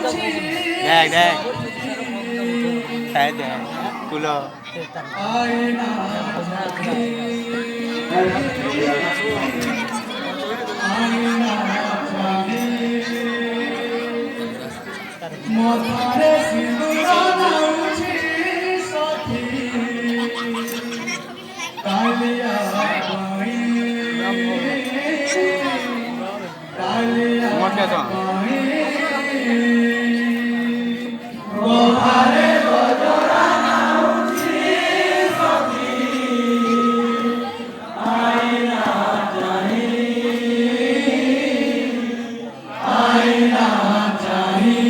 দেখ দেখ হ্যাঁ দেখ তুলো মথারে সিঁদুর নাউছি সখী কালিয়া পাই কালিয়া পাই গোহারে গজরা নাউছি সখী আইনা চাহি আইনা চাহি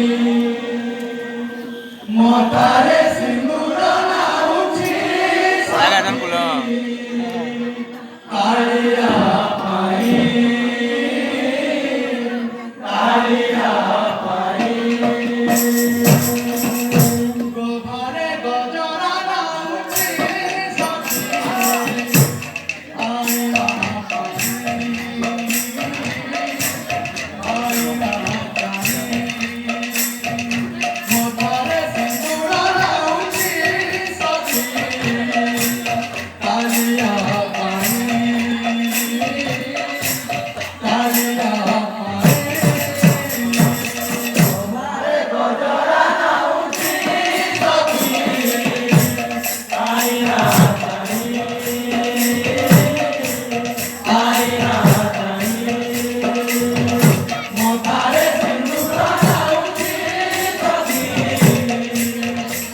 মথারে সিঁদুর নাউছি জায়গাটার তুলো কালিয়া পাই কালিয়া পাই গোভারে গজরা নাউছি সখী আইনা পাই আইনা চাহি মথারে সিঁদুর নাউছি সখী কালিয়া পাই কালিয়া পাই গোভারে গজরা নাউছি সখী আইনা চাহি আইনা চাহি মথারে সিঁদুর নাউছি সখী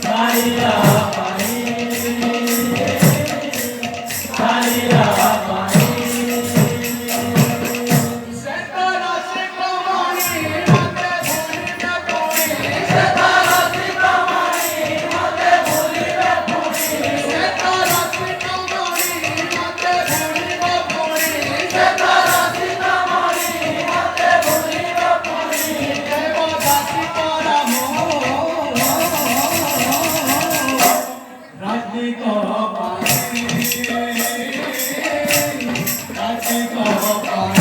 কালিয়া পাই কালিয়া পাই সেতারা শিখমানি মতে ভুলিবে পুরি সেতারা শিখমানি মতে ভুলিবে পুরি সেতারা শিখমানি মতে ভুলিবে পুরি সেতারা শিখমানি মতে ভুলিবে পুরি দেবদাসী পরাম রাজি কর পাই রাজি কর পাই